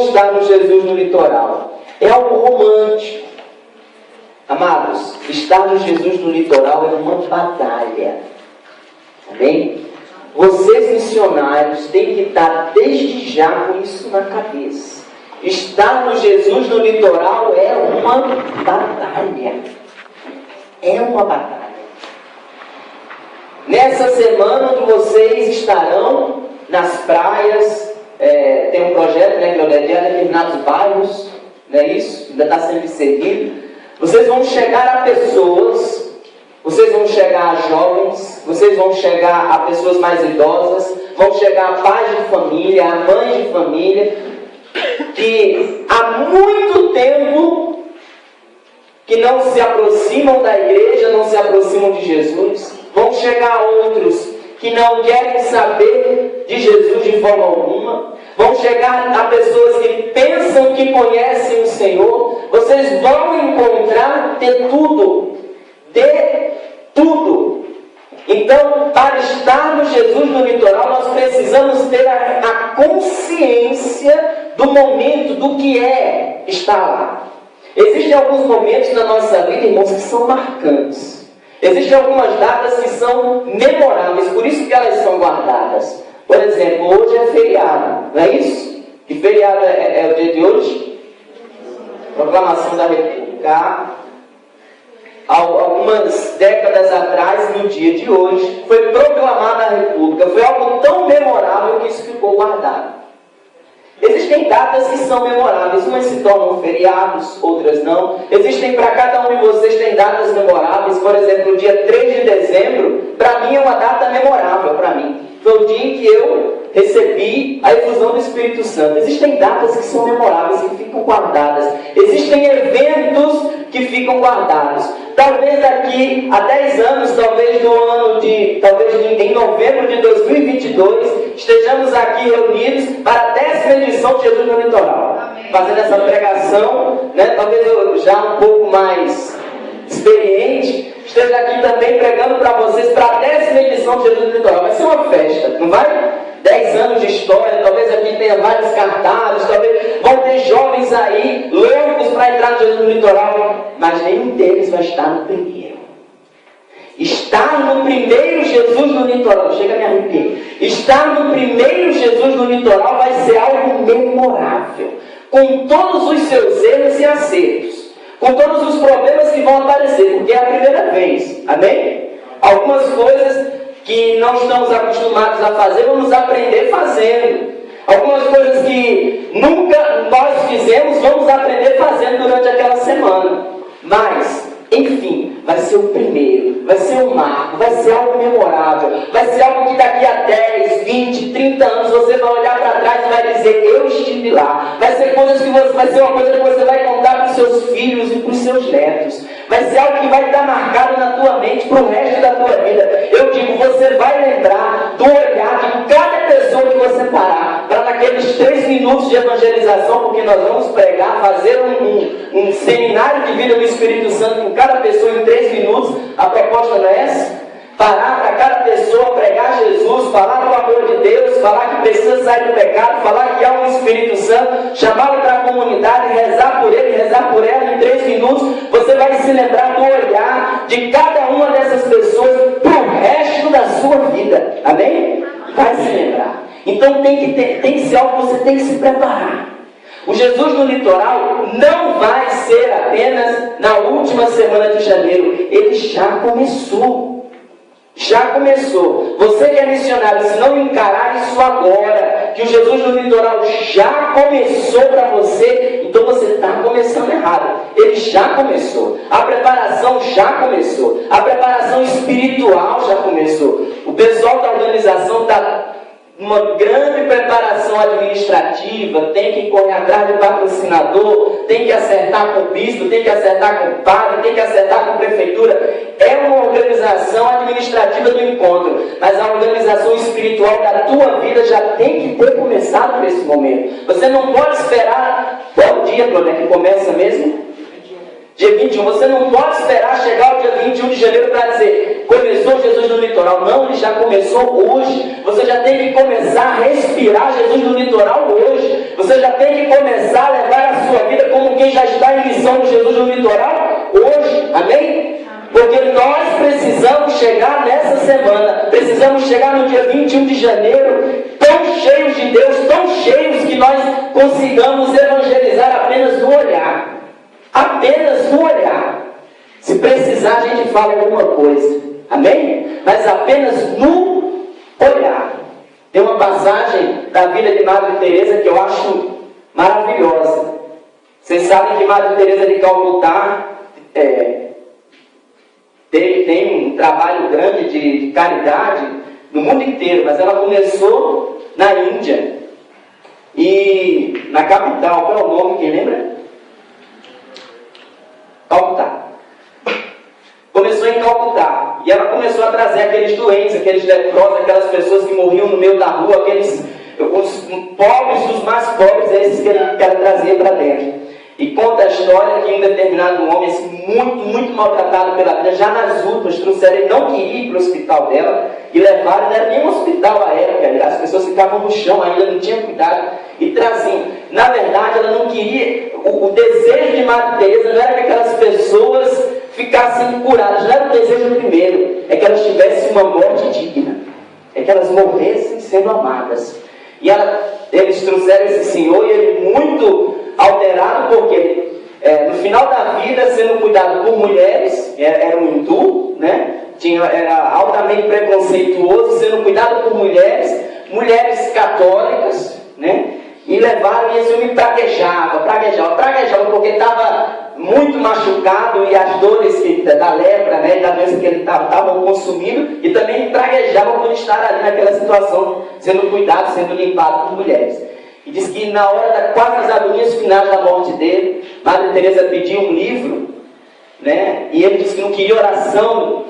estar no Jesus no litoral? É algo romântico. Amados, estar no Jesus no litoral é uma batalha. Amém? Vocês missionários têm que estar desde já com isso na cabeça. Estar no Jesus no litoral é uma batalha. É uma batalha. Nessa semana onde vocês estarão nas praias, tem um projeto, né, que é determinados bairros, não é isso? Ainda está sendo seguido. Vocês vão chegar a pessoas, vocês vão chegar a jovens, vocês vão chegar a pessoas mais idosas, vão chegar a pais de família, a mães de família, que há muito tempo que não se aproximam da igreja, não se aproximam de Jesus. Vão chegar outros que não querem saber de Jesus de forma alguma. Vão chegar a pessoas que pensam que conhecem o Senhor. Vocês vão encontrar de tudo. De tudo. Então, para estar no Jesus no litoral, nós precisamos ter a consciência do momento, do que é estar lá. Existem alguns momentos na nossa vida, irmãos, que são marcantes. Existem algumas datas que são memoráveis, por isso que elas são guardadas. Por exemplo, hoje é feriado, não é isso? Que feriado é o dia de hoje? Proclamação da República. Algumas décadas atrás, no dia de hoje, foi proclamada a República. Foi algo tão memorável que isso ficou guardado. Existem datas que são memoráveis, umas se tornam feriados, outras não. Existem, para cada um de vocês, tem datas memoráveis. Por exemplo, o dia 3 de dezembro, para mim é uma data memorável para mim. Foi o dia em que eu recebi a efusão do Espírito Santo. Existem datas que são memoráveis, que ficam guardadas. Existem eventos que ficam guardados. Talvez daqui a 10 anos, talvez em novembro de 2022, estejamos aqui reunidos para a 10ª edição de Jesus no Litoral. Amém. Fazendo essa pregação, né? Talvez eu já um pouco mais experiente, esteja aqui também pregando para vocês para a 10ª edição de Jesus no Litoral. Vai ser uma festa, não vai? 10 anos de história, talvez aqui tenha vários cartazes, talvez vão ter jovens aí, loucos para entrar no Jesus no Litoral, mas nenhum deles vai estar no primeiro. Estar no primeiro Jesus no litoral, chega a me arrepiar. Estar no primeiro Jesus no litoral vai ser algo memorável, com todos os seus erros e acertos, com todos os problemas que vão aparecer, porque é a primeira vez, amém? Algumas coisas que não estamos acostumados a fazer, vamos aprender fazendo. Algumas coisas que nunca nós fizemos, vamos aprender fazendo durante aquela semana. Mas, enfim, vai ser o primeiro, vai ser um marco, vai ser algo memorável, vai ser algo que daqui a 10, 20, 30 anos você vai olhar para trás e vai dizer, eu estive lá. Vai ser uma coisa que você vai contar para os seus filhos e para os seus netos. Vai ser algo que vai estar marcado na tua mente para o resto da tua vida. Eu digo, você vai lembrar do olhar de cada pessoa que você parar, para naqueles 3 minutos de evangelização, porque nós vamos pregar, fazer um seminário de vida do Espírito Santo com cada pessoa em 3 minutos. A proposta não é essa? Parar para cada pessoa, pregar Jesus, falar do amor de Deus, falar que precisa sair do pecado, falar que há um Espírito Santo, chamá-lo para a comunidade, rezar por ele, rezar por ela em 3 minutos. Você vai se lembrar do olhar de cada uma dessas pessoas para o resto da sua vida. Amém? Vai se lembrar. Então tem que ser algo que você tem que se preparar. O Jesus no litoral não vai ser apenas na última semana de janeiro. Ele já começou. Já começou. Você que é missionário, se não encarar isso agora, que o Jesus no litoral já começou para você, então você está começando errado. Ele já começou. A preparação já começou. A preparação espiritual já começou. O pessoal da organização está uma grande preparação administrativa, tem que correr atrás de patrocinador, tem que acertar com o bispo, tem que acertar com o padre, tem que acertar com a prefeitura. É uma organização administrativa do encontro, mas a organização espiritual da tua vida já tem que ter começado por esse momento. Você não pode esperar qual dia, Bruno, que começa mesmo? Dia 21, você não pode esperar chegar o dia 21 de janeiro para dizer, começou Jesus no litoral. Não, ele já começou hoje. Você já tem que começar a respirar Jesus no litoral hoje. Você já tem que começar a levar a sua vida como quem já está em missão de Jesus no litoral hoje. Amém? Porque nós precisamos chegar nessa semana, precisamos chegar no dia 21 de janeiro, tão cheios de Deus, tão cheios que nós consigamos evangelizar apenas no olhar. Apenas no olhar. Se precisar, a gente fala alguma coisa. Amém? Mas apenas no olhar. Tem uma passagem da vida de Madre Teresa que eu acho maravilhosa. Vocês sabem que Madre Teresa de Calcutá tem um trabalho grande de caridade no mundo inteiro, mas ela começou na Índia. E na capital, qual é o nome? Quem lembra? Calcutá. Começou em Calcutá. E ela começou a trazer aqueles doentes, aqueles leprosos, aquelas pessoas que morriam no meio da rua, os pobres, os mais pobres, esses que ela trazia para dentro. E conta a história que um determinado homem, assim, muito maltratado pela vida, já nas últimas, trouxeram, ele não queria ir para o hospital dela, e levaram, não era nem um hospital à época, as pessoas ficavam no chão, ainda não tinham cuidado, e traziam. Na verdade, ela não queria, o desejo de Madre Teresa não era que aquelas pessoas ficassem curadas, não era o desejo primeiro, é que elas tivessem uma morte digna, é que elas morressem sendo amadas. E eles trouxeram esse senhor, e ele muito alterado, porque no final da vida, sendo cuidado por mulheres, era um hindu, né? Era altamente preconceituoso, sendo cuidado por mulheres católicas, né? E levaram, e esse homem praguejava, porque estava muito machucado, e as dores da lepra, né, da doença que ele estavam consumindo, e também praguejava por estar ali naquela situação, sendo cuidado, sendo limpado por mulheres. E diz que na hora quase nas agonias finais da morte dele, Madre Teresa pediu um livro, né? E ele disse que não queria oração,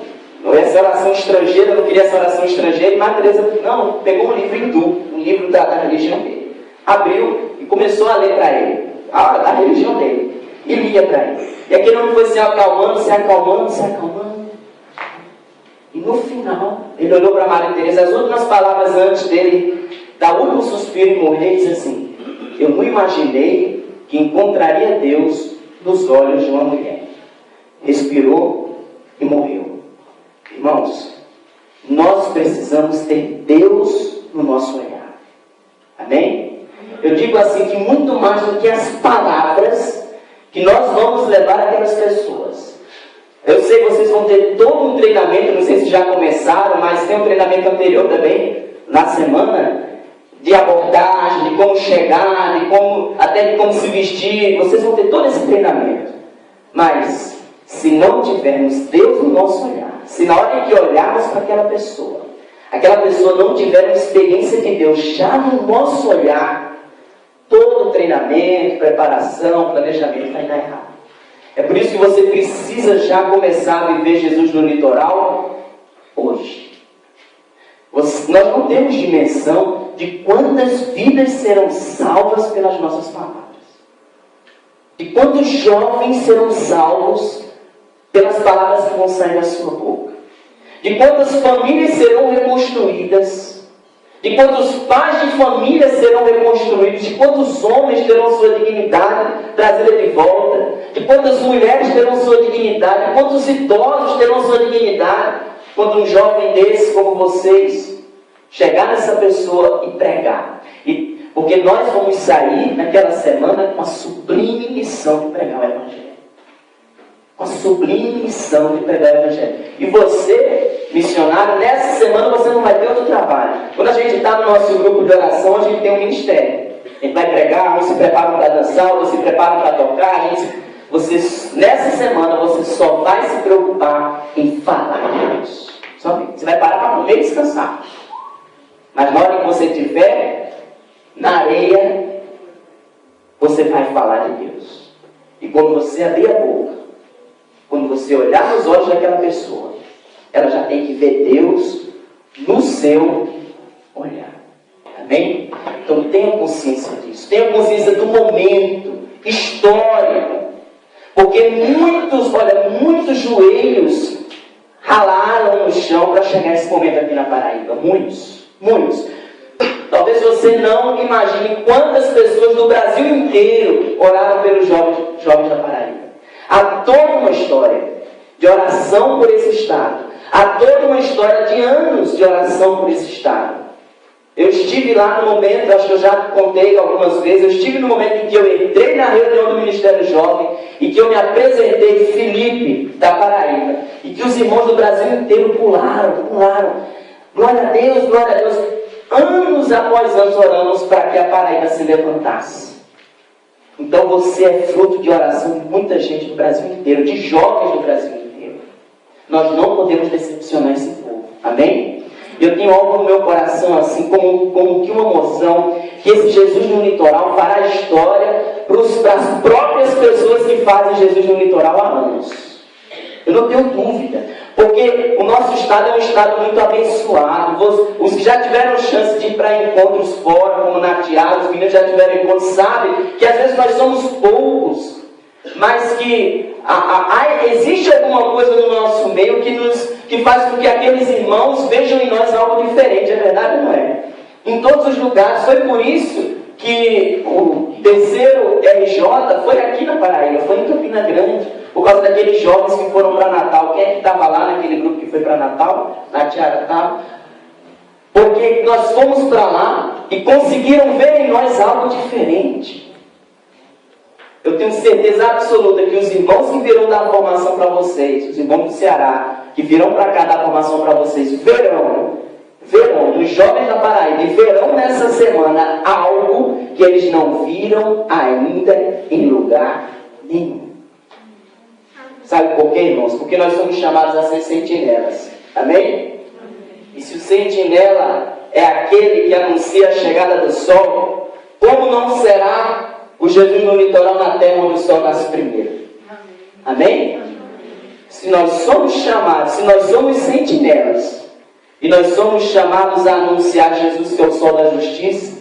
essa oração estrangeira, não queria essa oração estrangeira. E Madre Teresa pegou um livro hindu, um livro da religião dele, abriu e começou a ler para ele, da religião dele, e lia para ele. E aquele homem foi se acalmando. E no final, ele olhou para Madre Teresa, as últimas palavras antes dele dar o último suspiro e morrer, diz assim: eu não imaginei que encontraria Deus nos olhos de uma mulher. Respirou e morreu. Irmãos, nós precisamos ter Deus no nosso olhar. Amém? Eu digo assim, que muito mais do que as palavras que nós vamos levar àquelas pessoas. Eu sei que vocês vão ter todo um treinamento, não sei se já começaram, mas tem um treinamento anterior também, na semana, de abordagem, de como chegar, até de como se vestir. Vocês vão ter todo esse treinamento. Mas, se não tivermos Deus no nosso olhar, se na hora em que olharmos para aquela pessoa não tiver uma experiência de Deus já no nosso olhar, todo o treinamento, preparação, planejamento vai dar errado. É por isso que você precisa já começar a viver Jesus no litoral hoje. Nós não temos dimensão de quantas vidas serão salvas pelas nossas palavras. De quantos jovens serão salvos pelas palavras que vão sair da sua boca. De quantas famílias serão reconstruídas. De quantos pais de família serão reconstruídos. De quantos homens terão sua dignidade trazida de volta. De quantas mulheres terão sua dignidade. De quantos idosos terão sua dignidade. Quando um jovem desse como vocês chegar nessa pessoa e pregar. Porque nós vamos sair naquela semana com a sublime missão de pregar o Evangelho. Com a sublime missão de pregar o Evangelho. E você, missionário, nessa semana você não vai ter outro trabalho. Quando a gente está no nosso grupo de oração, a gente tem um ministério. A gente vai pregar, uns se preparam para dançar, outros se preparam para tocar. Nessa semana você só vai se preocupar em falar de Deus. Você vai parar para comer e descansar. Mas na hora que você estiver na areia, você vai falar de Deus. E quando você abrir a boca, quando você olhar nos olhos daquela pessoa, ela já tem que ver Deus no seu olhar. Amém? Então tenha consciência disso. Tenha consciência do momento histórico. Porque muitos joelhos ralaram no chão para chegar esse momento aqui na Paraíba. Muitos. Talvez você não imagine quantas pessoas do Brasil inteiro oraram pelos jovens da Paraíba. Há toda uma história de oração por esse estado. Há toda uma história de anos de oração por esse estado. Eu estive lá no momento, acho que eu já contei algumas vezes, eu estive no momento em que eu entrei na reunião do Ministério Jovem e que eu me apresentei Felipe, da Paraíba, e que os irmãos do Brasil inteiro pularam. Glória a Deus, glória a Deus. Anos após anos oramos para que a Paraíba se levantasse. Então você é fruto de oração de muita gente do Brasil inteiro, de jovens do Brasil inteiro. Nós não podemos decepcionar esse povo. Amém? Eu tenho algo no meu coração, assim, como que uma emoção, que esse Jesus no litoral fará história para as próprias pessoas que fazem Jesus no litoral há anos. Eu não tenho dúvida. Porque o nosso estado é um estado muito abençoado. Os que já tiveram chance de ir para encontros fora, como na Tiara, os meninos já tiveram encontros, sabem que às vezes nós somos poucos, mas que existe alguma coisa no nosso meio que faz com que aqueles irmãos vejam em nós algo diferente. É verdade ou não é? Em todos os lugares. Foi por isso que o terceiro RJ foi aqui na Paraíba, foi em Campina Grande, por causa daqueles jovens que foram para Natal. Quem é que estava lá naquele grupo que foi para Natal? Na Tiara estava. Porque nós fomos para lá e conseguiram ver em nós algo diferente. Eu tenho certeza absoluta que os irmãos que virão dar formação para vocês, os irmãos do Ceará, que virão para cá dar formação para vocês, verão nos jovens da Paraíba, e verão nessa semana algo que eles não viram ainda em lugar nenhum. Sabe por quê, irmãos? Porque nós somos chamados a ser sentinelas. Amém? E se o sentinela é aquele que anuncia a chegada do sol, como não será o Jesus no litoral, na terra onde o sol nasce primeiro? Amém? Se nós somos chamados, se nós somos sentinelas, e nós somos chamados a anunciar Jesus, que é o sol da justiça,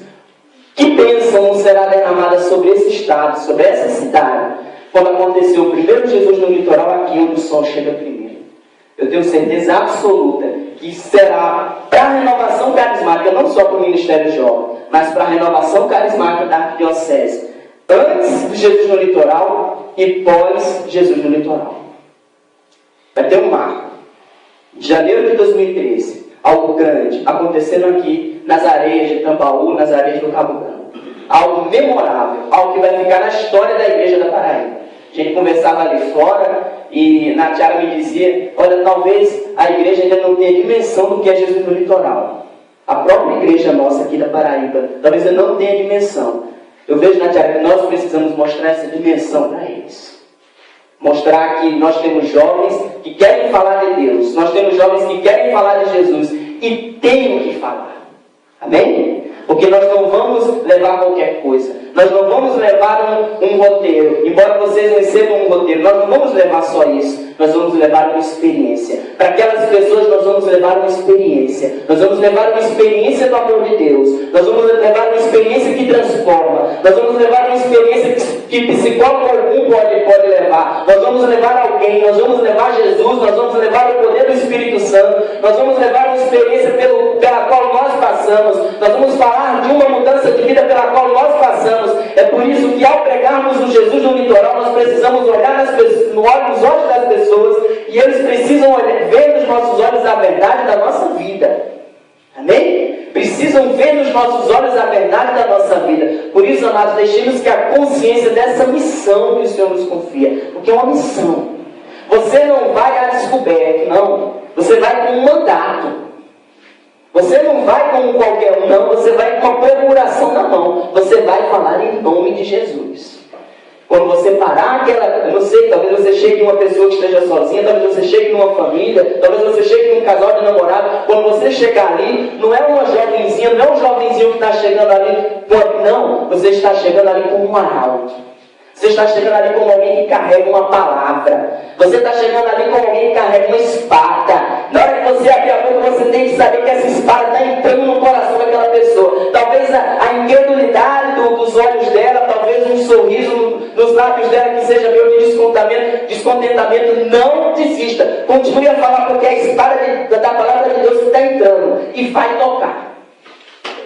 que bênção não será derramada sobre esse estado, sobre essa cidade, quando aconteceu o primeiro Jesus no litoral, aqui onde o sol chega primeiro. Eu tenho certeza absoluta que será para a renovação carismática, não só para o Ministério Jovem, mas para a renovação carismática da Arquidiocese, antes de Jesus no litoral e pós Jesus no litoral. Vai ter um marco. De janeiro de 2013, algo grande acontecendo aqui nas areias de Tambaú, nas areias do Cabo Branco. Algo memorável, algo que vai ficar na história da igreja da Paraíba. A gente conversava ali fora e na Tiara me dizia: olha, talvez a igreja ainda não tenha dimensão do que é Jesus no litoral. A própria igreja nossa aqui da Paraíba, talvez ainda não tenha dimensão. Eu vejo na Tiara que nós precisamos mostrar essa dimensão para eles. Mostrar que nós temos jovens que querem falar de Deus. Nós temos jovens que querem falar de Jesus. E têm o que falar. Amém? Porque nós não vamos levar qualquer coisa. Nós não vamos levar um roteiro. Embora vocês recebam um roteiro, nós não vamos levar só isso. Nós vamos levar uma experiência. Para aquelas pessoas nós vamos levar uma experiência. Nós vamos levar uma experiência do amor de Deus. Nós vamos levar uma experiência que transforma. Nós vamos levar uma experiência que psicólogo algum pode levar. Nós vamos levar alguém. Nós vamos levar Jesus. Nós vamos levar o poder do Espírito Santo. Nós vamos levar uma experiência pela qual nós passamos. Nós vamos falar de uma mudança de vida pela qual nós passamos. É por isso que ao pregarmos o Jesus no litoral, nós precisamos olhar nos olhos das pessoas e eles precisam ver nos nossos olhos a verdade da nossa vida. Amém? Precisam ver nos nossos olhos a verdade da nossa vida. Por isso, amados, deixemos que a consciência dessa missão que o Senhor nos confia, porque é uma missão. Você não vai à descoberta, não. Você vai com um mandato. Você não vai como qualquer um, não. Você vai com uma procuração na mão. Você vai falar em nome de Jesus. Quando você parar eu não sei, talvez você chegue em uma pessoa que esteja sozinha, talvez você chegue numa família, talvez você chegue num casal de namorado. Quando você chegar ali, não é uma jovenzinha, não é um jovenzinho que está chegando ali, não. Você está chegando ali como um arauto. Você está chegando ali como alguém que carrega uma palavra. Você está chegando ali como alguém que carrega uma espada. Na hora que você abrir a boca, você tem que saber que essa espada está entrando no coração daquela pessoa. Talvez a incredulidade dos olhos dela, talvez talvez um sorriso nos lábios dela que seja meu de descontentamento. Não desista. Continue a falar, porque a espada da palavra de Deus está entrando e vai tocar.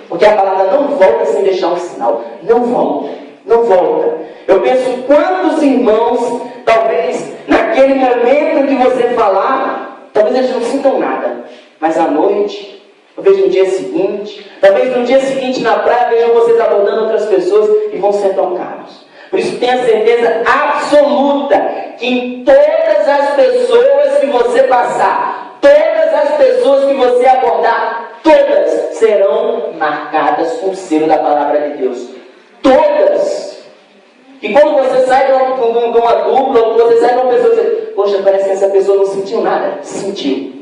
Porque a palavra não volta sem deixar um sinal. Não volta. Não volta. Eu penso quantos irmãos, talvez naquele momento que você falar, talvez eles não sintam nada. Mas à noite, talvez no dia seguinte na praia, vejam vocês abordando outras pessoas e vão ser tocados. Por isso tenha certeza absoluta que em todas as pessoas que você passar, todas as pessoas que você abordar, todas serão marcadas com o selo da palavra de Deus. Todas. E quando você sai de uma dupla, ou você sai de uma pessoa, você, poxa, parece que essa pessoa não sentiu nada. Sentiu.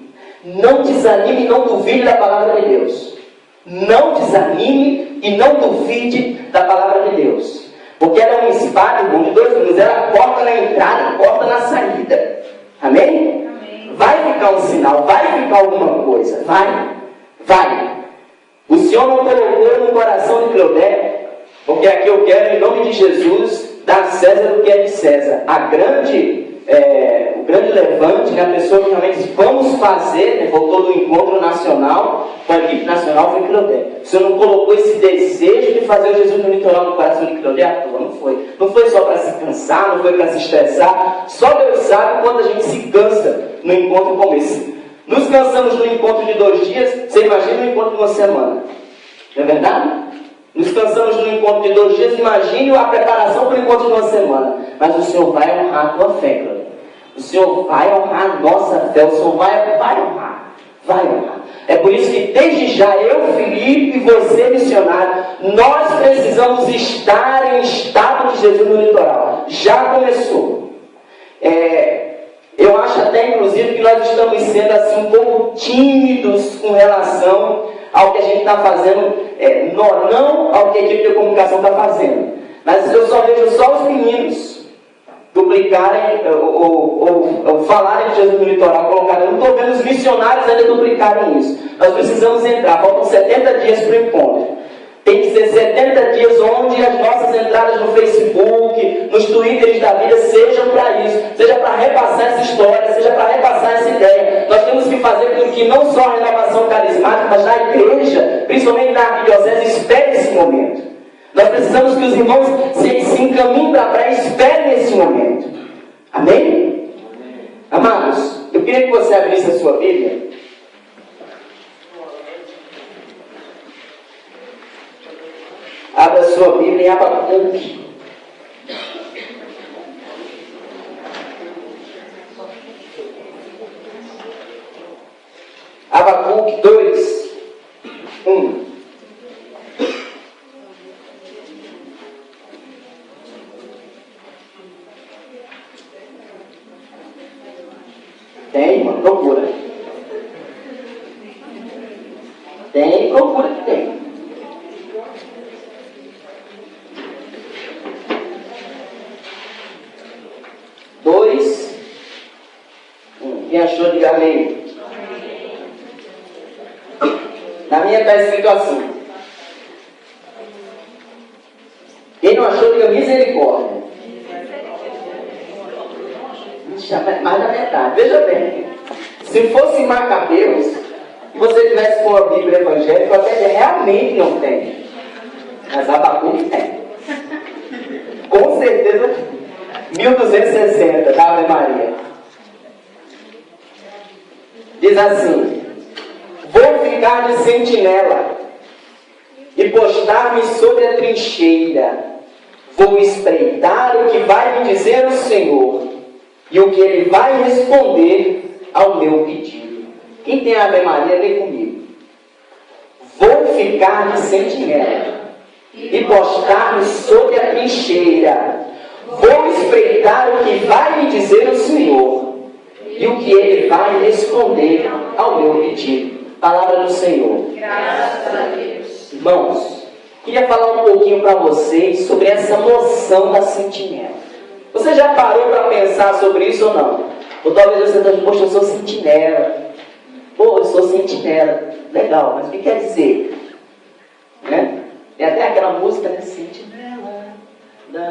Não desanime e não duvide da palavra de Deus. Não desanime e não duvide da palavra de Deus. Porque ela é uma espada, irmão, de dois gumes. Ela corta na entrada e corta na saída. Amém? Amém? Vai ficar um sinal, vai ficar alguma coisa. Vai. O Senhor não colocou no coração de Cleodé, porque aqui eu quero, em nome de Jesus, dar a César o que é de César. O grande levante, a pessoa que realmente vamos fazer, voltou do encontro nacional, com a equipe nacional, foi Cleodé. O Senhor não colocou esse desejo de fazer o Jesus no litoral no coração de Cleodé à toa, não foi. Não foi só para se cansar, não foi para se estressar. Só Deus sabe quando a gente se cansa no encontro como esse. Nos cansamos no encontro de 2 dias, você imagina no encontro de uma semana. Não é verdade? Nos cansamos no encontro de 2 dias, imagine a preparação para o encontro de uma semana. Mas o Senhor vai honrar a tua fé, Cleodé. O Senhor vai honrar a nossa fé. O Senhor vai honrar. Vai honrar. É por isso que desde já eu, Felipe, e você, missionário, nós precisamos estar em estado de Jesus no litoral. Já começou. Eu acho até, inclusive, que nós estamos sendo assim um pouco tímidos com relação ao que a gente está fazendo, não ao que a equipe de comunicação está fazendo. Mas eu só vejo só os meninos duplicarem ou falarem de Jesus no litoral, colocarem. Eu não estou vendo os missionários ainda duplicarem isso. Nós precisamos entrar. Faltam 70 dias para o encontro. Tem que ser 70 dias onde as nossas entradas no Facebook, nos Twitters da vida sejam para isso, seja para repassar essa história, seja para repassar essa ideia. Nós temos que fazer com que não só a renovação carismática, mas na igreja, principalmente na arquidiocese, espere esse momento. Nós precisamos que os irmãos se encaminhem para a praia e esperem esse momento. Amém? Amados, eu queria que você abrisse a sua Bíblia. Abra a sua Bíblia em Abacuque. Abacuque 2, 1. Tem, mano, procura. Tem, procura que tem. Quem achou, diga amém. Na minha está escrito assim. Quem não achou, diga misericórdia. Mais da metade. Veja bem. Se fosse Macabeus, e você tivesse com a Bíblia evangélica, até realmente não tem. Mas Abacuque tem. Com certeza, 1260 da Ave Maria. Diz assim: vou ficar de sentinela e postar-me sobre a trincheira. Vou espreitar o que vai me dizer o Senhor e o que Ele vai responder ao meu pedido. Quem tem a Ave Maria, lê comigo. Vou ficar de sentinela e postar-me sobre a trincheira. Vou espreitar o que vai me dizer o Senhor e o que Ele vai responder ao meu pedido. Palavra do Senhor. Graças a Deus. Irmãos, queria falar um pouquinho para vocês sobre essa noção da sentinela. Você já parou para pensar sobre isso ou não? Ou talvez você esteja, poxa, eu sou sentinela. Pô, eu sou sentinela. Legal, mas o que quer dizer? Né? Tem até aquela música, né? Sentinela da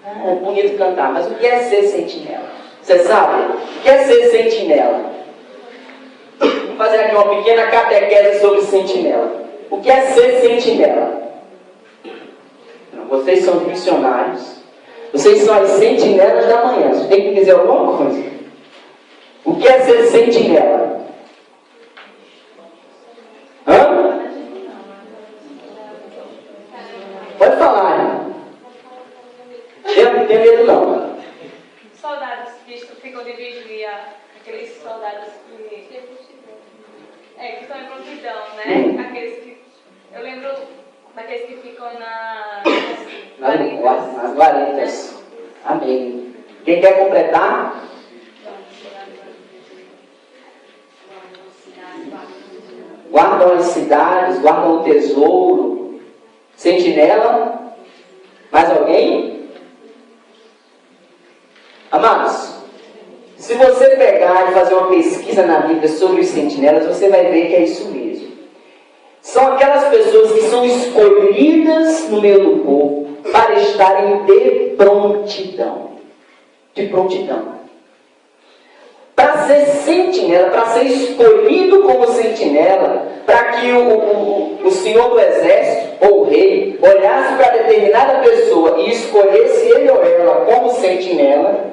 É bonito cantar, mas o que é ser sentinela? Você sabe? O que é ser sentinela? Vou fazer aqui uma pequena catequese sobre sentinela. O que é ser sentinela? Vocês são missionários. Vocês são as sentinelas da manhã. Vocês têm que dizer alguma coisa. O que é ser sentinela? Hã? Pode falar. Eu não tenho medo não. Soldados que ficam de vigia, aqueles soldados que estão em prontidão, né? Aqueles que. Eu lembro daqueles que ficam nas guaritas. Amém. Quem quer completar? Guardam as cidades, guardam o tesouro. Sentinela? Mais alguém? Amados, se você pegar e fazer uma pesquisa na Bíblia sobre os sentinelas, você vai ver que é isso mesmo. São aquelas pessoas que são escolhidas no meio do povo para estarem de prontidão. De prontidão. Para ser sentinela, para ser escolhido como sentinela, para que o senhor do exército, ou o rei, olhasse para determinada pessoa e escolhesse ele ou ela como sentinela,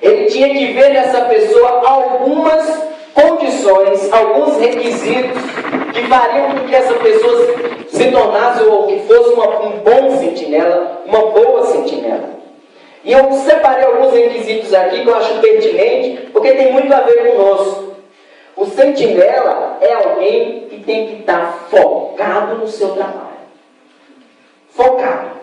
ele tinha que ver nessa pessoa algumas condições, alguns requisitos que fariam com que essa pessoa se tornasse ou que fosse um bom sentinela, uma boa sentinela. E eu separei alguns requisitos aqui que eu acho pertinente, porque tem muito a ver conosco. O sentinela é alguém que tem que estar focado no seu trabalho. Focado.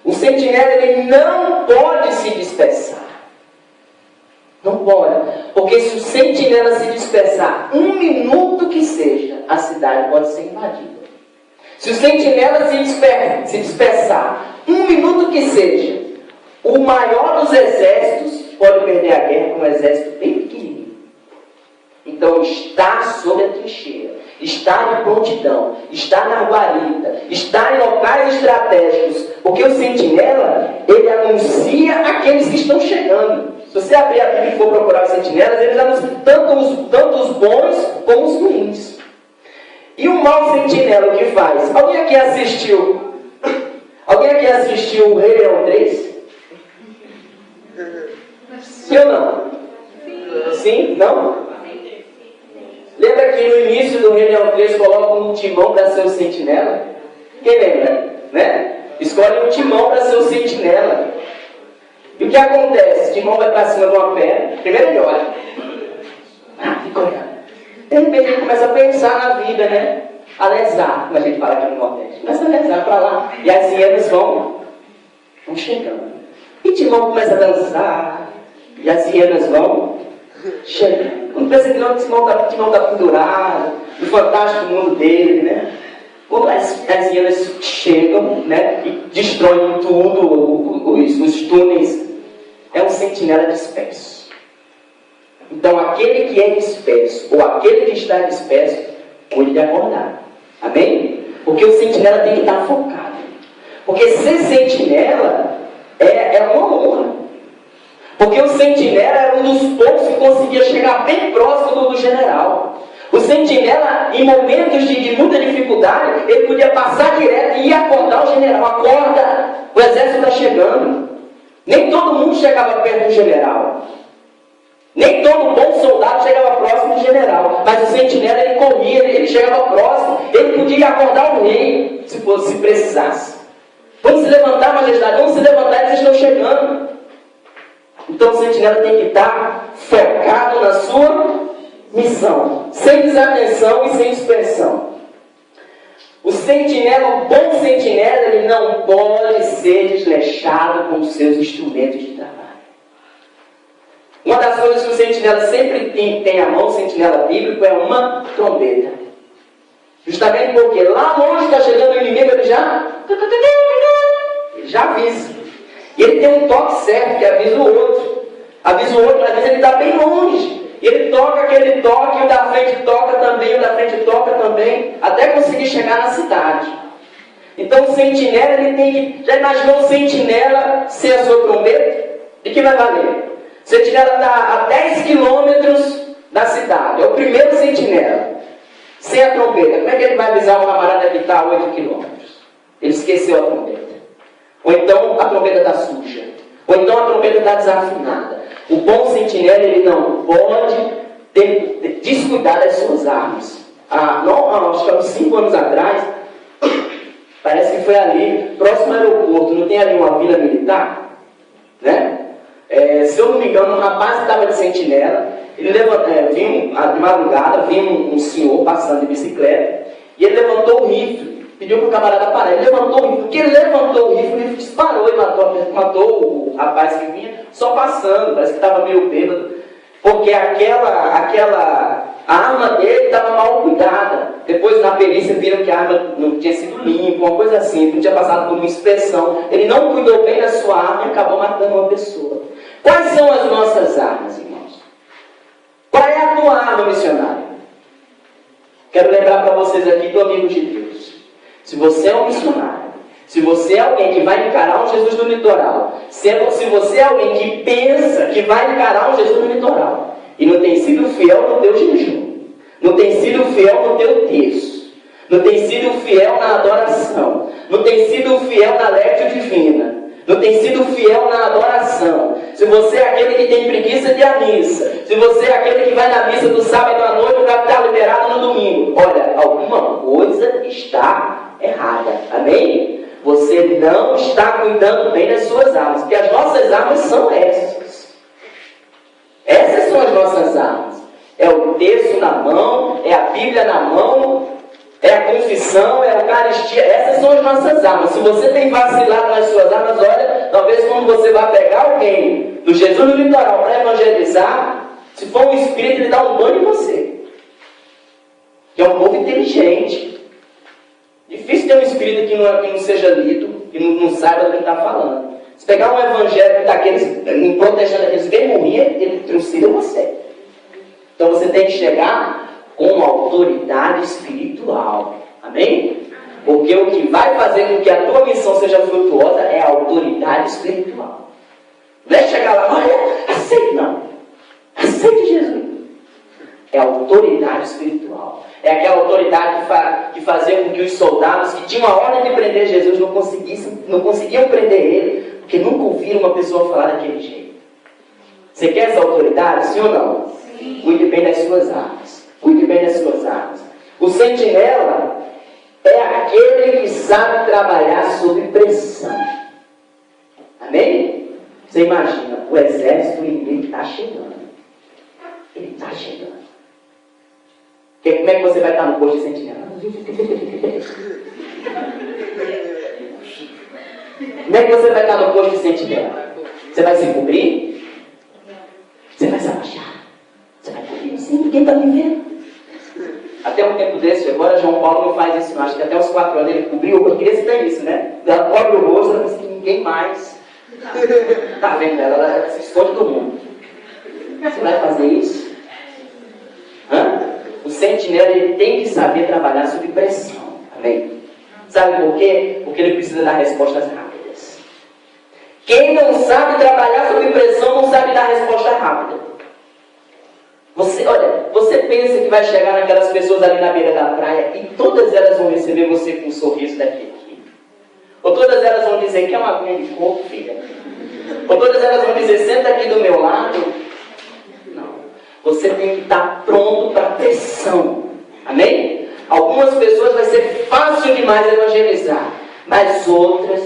O sentinela, ele não pode se dispersar. Não pode. Porque se o sentinela se dispersar, um minuto que seja, a cidade pode ser invadida. Se o sentinela se dispersar, um minuto que seja, o maior dos exércitos pode perder a guerra com um exército bem pequenininho. Então, estar sob a trincheira, estar de prontidão, estar na guarita, estar em locais estratégicos, porque o sentinela, ele anuncia aqueles que estão chegando. Se você abrir a Bíblia e for procurar os sentinelas, eles anunciam tanto os bons como os ruins. E o mau sentinela, o que faz? Alguém aqui assistiu? Alguém aqui assistiu o Rei Leão 3? Sim ou não? Sim? Não? Lembra que no início do Rei Leão 3 colocam um timão para ser o sentinela? Quem lembra? Né? Escolhe um timão para ser o sentinela. E o que acontece? O timão vai para cima de uma pedra. Primeiro ele olha. Fica olhando. De repente ele começa a pensar na vida, né? A lesar, como a gente fala aqui no Nordeste. Começa a lesar para lá. E as hienas vão chegando. E o timão começa a dançar. E as hienas vão chegando. Quando pensa que não, o timão está pendurado, no fantástico mundo dele, né? Quando as hienas chegam, né? E destroem tudo, os túneis, é um sentinela disperso. Então, aquele que é disperso, ou aquele que está disperso, cuide de acordar. Amém? Porque o sentinela tem que estar focado. Porque ser sentinela é uma honra. Porque o sentinela era um dos poucos que conseguia chegar bem próximo do general. O sentinela, em momentos de muita dificuldade, ele podia passar direto e ir acordar o general. Acorda, o exército está chegando. Nem todo mundo chegava perto do general. Nem todo bom soldado chegava próximo do general. Mas o sentinela, ele corria, ele chegava próximo. Ele podia acordar o rei, se precisasse. Vamos se levantar, majestade, vamos se levantar, eles estão chegando. Então o sentinela tem que estar focado na sua missão, sem desatenção e sem dispersão. O sentinela, o bom sentinela, ele não pode ser desleixado com os seus instrumentos de trabalho. Uma das coisas que o sentinela sempre tem à mão, o sentinela bíblico, é uma trombeta. Justamente porque lá longe está chegando o inimigo, ele já avisa. E ele tem um toque certo que avisa o outro. Avisa o outro, às vezes ele está bem longe. E ele toca aquele toque, e o da frente toca também, o da frente toca também, até conseguir chegar na cidade. Então o sentinela, ele tem que... Já imaginou o sentinela sem a sua trombeta? De que vai valer? O sentinela está a 10 quilômetros da cidade. É o primeiro sentinela. Sem a trombeta. Como é que ele vai avisar o camarada que está a 8 quilômetros? Ele esqueceu a trombeta. Ou então a trombeta está suja. Ou então a trombeta está desafinada. O bom sentinela, ele não pode descuidar das suas armas. Acho que há uns 5 anos atrás, parece que foi ali, próximo ao aeroporto, não tem ali uma vila militar? Né? Se eu não me engano, um rapaz que estava de sentinela, ele de madrugada, vinha um senhor passando de bicicleta, e ele levantou o rifle, pediu para o camarada parar. Ele levantou o rifle, porque ele levantou o rifle disparou e matou o rapaz que vinha, só passando, parece que estava meio bêbado, porque aquela arma dele estava mal cuidada. Depois na perícia viram que a arma não tinha sido limpa, uma coisa assim, não tinha passado por uma inspeção. Ele não cuidou bem da sua arma e acabou matando uma pessoa. Quais são as nossas armas, irmãos? Qual é a tua arma, missionário? Quero lembrar para vocês aqui do amigo de Deus. Se você é um missionário, se você é alguém que vai encarar um Jesus no litoral, se você é alguém que pensa que vai encarar um Jesus no litoral, e não tem sido fiel no teu jejum, não tem sido fiel no teu texto, não tem sido fiel na adoração, não tem sido fiel na lectio divina, não tem sido fiel na adoração, se você é aquele que tem preguiça de ir à missa, se você é aquele que vai na missa do sábado à noite para estar liberado no domingo, olha, alguma coisa está errada, amém? Você não está cuidando bem das suas armas, porque as nossas armas são essas. Essas são as nossas armas. É o texto na mão, é a Bíblia na mão, é a confissão, é a Eucaristia. Essas são as nossas armas. Se você tem vacilado nas suas armas, olha, talvez quando você vai pegar alguém do Jesus no litoral para evangelizar, se for um espírito, ele dá um banho em você. Que é um povo inteligente. Difícil ter um espírito que não seja lido, que não saiba do que está falando. Se pegar um evangélico daqueles, protestando aqueles bem morria, ele trucida você. Então você tem que chegar com autoridade espiritual. Amém? Porque o que vai fazer com que a tua missão seja frutuosa é a autoridade espiritual. Não é chegar lá, olha, aceite não. Aceite Jesus. É a autoridade espiritual. É aquela autoridade que fazia com que os soldados que tinham a ordem de prender Jesus não conseguiam prender ele, porque nunca ouviram uma pessoa falar daquele jeito. Você quer essa autoridade, sim ou não? Sim. Cuide bem das suas armas. Cuide bem das suas armas. O sentinela é aquele que sabe trabalhar sob pressão. Amém? Você imagina, o exército inimigo está chegando. Ele está chegando. Como é que você vai estar no posto de sentinela? Como é que você vai estar no posto de sentinela? Você vai se cobrir? Você vai se abaixar? Você vai cobrir assim, ninguém está me vendo. Até um tempo desse, agora João Paulo não faz isso, não. Acho que até uns 4 anos ele cobriu, porque esse tem isso, né? Ela cobre o rosto, ela diz que ninguém mais está vendo ela se esconde do mundo. Você vai fazer isso? Hã? O sentinela, ele tem que saber trabalhar sob pressão. Amém? Sabe por quê? Porque ele precisa dar respostas rápidas. Quem não sabe trabalhar sob pressão não sabe dar resposta rápida. Você pensa que vai chegar naquelas pessoas ali na beira da praia e todas elas vão receber você com um sorriso daquele aqui? Ou todas elas vão dizer que é uma aguinha de coco, filha? Ou todas elas vão dizer, senta aqui do meu lado? Você tem que estar pronto para pressão. Amém? Algumas pessoas vai ser fácil demais evangelizar. Mas outras,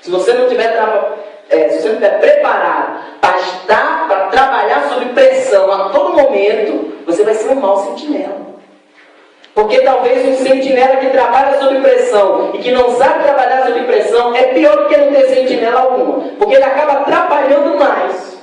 se você não estiver preparado para trabalhar sob pressão a todo momento, você vai ser um mau sentinela. Porque talvez um sentinela que trabalha sob pressão e que não sabe trabalhar sob pressão é pior do que não ter sentinela alguma. Porque ele acaba atrapalhando mais.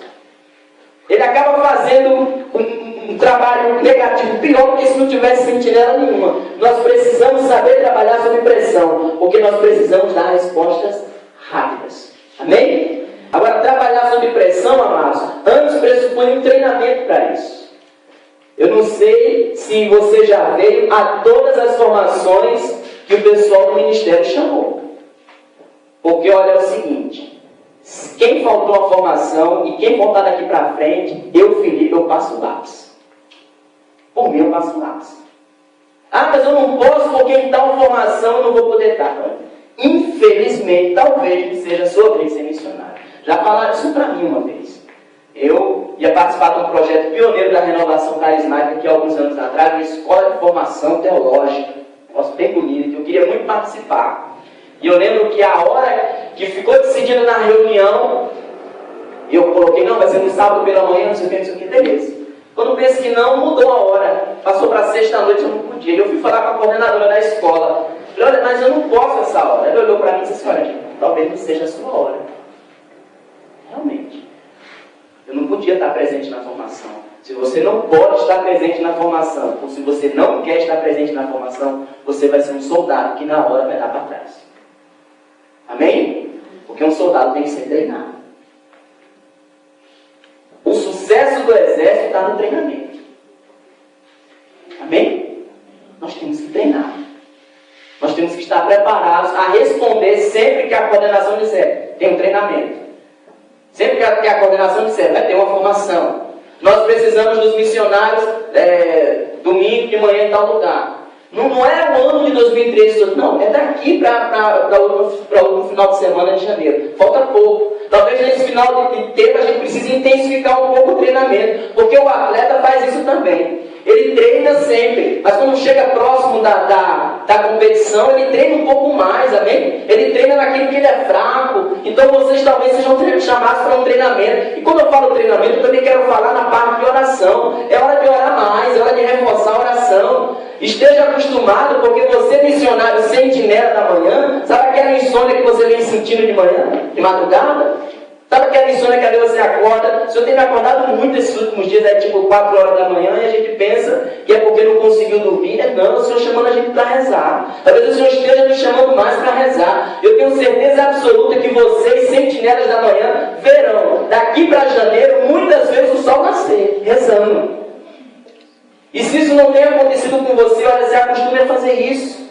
Ele acaba fazendo um trabalho negativo, pior do que se não tivesse sentinela nenhuma. Nós precisamos saber trabalhar sob pressão, porque nós precisamos dar respostas rápidas. Amém? Agora, trabalhar sob pressão, amados, antes pressupõe um treinamento para isso. Eu não sei se você já veio a todas as formações que o pessoal do ministério chamou. Porque olha, é o seguinte, quem faltou a formação e quem voltar daqui para frente, eu, Felipe, eu passo o lápis. Por mim, eu passo o lápis. Ah, mas eu não posso porque em tal formação eu não vou poder estar. Infelizmente, talvez seja a sua vez ser missionário. Já falaram isso para mim uma vez. Eu ia participar de um projeto pioneiro da renovação carismática que há alguns anos atrás, uma escola de formação teológica. Um negócio bem bonito, que eu queria muito participar. E eu lembro que a hora que ficou decidida na reunião, eu coloquei, não, vai ser no sábado pela manhã, não sei o que, beleza. Quando penso que não, mudou a hora. Passou para sexta-noite, eu não podia. Eu fui falar com a coordenadora da escola. Falei, olha, mas eu não posso essa hora. Ela olhou para mim e disse, olha, talvez não seja a sua hora. Realmente. Eu não podia estar presente na formação. Se você não pode estar presente na formação, ou se você não quer estar presente na formação, você vai ser um soldado que na hora vai dar para trás. Amém? Porque um soldado tem que ser treinado. O sucesso do exército está no treinamento. Amém? Nós temos que treinar. Nós temos que estar preparados a responder sempre que a coordenação disser, tem um treinamento. Sempre que a coordenação disser, vai ter uma formação. Nós precisamos dos missionários domingo de manhã em tal lugar. Não é o ano de 2013, não. É daqui para o final de semana de janeiro. Falta pouco. Talvez nesse final de tempo a gente precise intensificar um pouco o treinamento. Porque o atleta faz isso também. Ele treina sempre. Mas quando chega próximo da competição, ele treina um pouco mais, amém? Ele treina naquilo que ele é fraco. Então vocês talvez sejam chamados para um treinamento. E quando eu falo treinamento, eu também quero falar na parte de oração. É hora de orar mais, é hora de reforçar a oração. Esteja acostumado, porque você, missionário sentinela da manhã, sabe aquela insônia que você vem sentindo de manhã, de madrugada? Sabe aquela insônia que às vezes você acorda? O senhor tem me acordado muito esses últimos dias, tipo 4 horas da manhã, e a gente pensa que é porque não conseguiu dormir. Não, o senhor chamando a gente para rezar. Talvez o senhor esteja nos chamando mais para rezar. Eu tenho certeza absoluta que vocês, sentinelas da manhã, verão, daqui para janeiro, muitas vezes o sol nascer, rezando. E se isso não tem acontecido com você, olha, se acostume a fazer isso.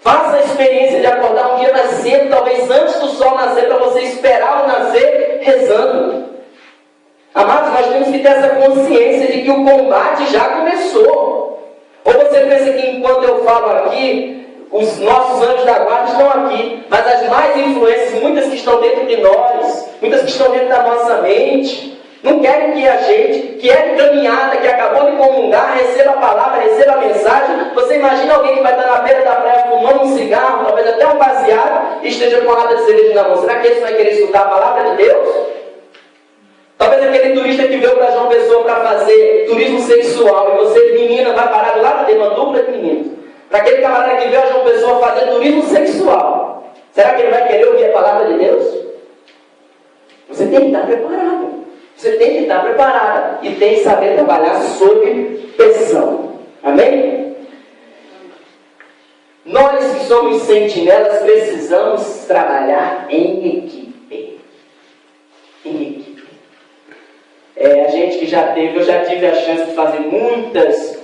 Faça a experiência de acordar um dia mais cedo, talvez antes do sol nascer, para você esperar o nascer rezando. Amados, nós temos que ter essa consciência de que o combate já começou. Ou você pensa que enquanto eu falo aqui, os nossos anjos da guarda estão aqui, mas as mais influências, muitas que estão dentro de nós, muitas que estão dentro da nossa mente, não querem que a gente, que é de caminhada, que acabou de comungar, receba a palavra, receba a mensagem. Você imagina alguém que vai estar na beira da praia fumando um cigarro, talvez até um baseado, e esteja com a lata de cerveja na mão. Será que esse vai querer escutar a palavra de Deus? Talvez aquele turista que veio para João Pessoa para fazer turismo sexual, e você, menina, vai parar do lado dele, uma dupla de meninos. Para aquele camarada que veio a João Pessoa fazer turismo sexual, será que ele vai querer ouvir a palavra de Deus? Você tem que estar preparado. Você tem que estar preparada e tem que saber trabalhar sob pressão. Amém? Nós que somos sentinelas precisamos trabalhar em equipe. Em equipe. A gente que eu já tive a chance de fazer muitas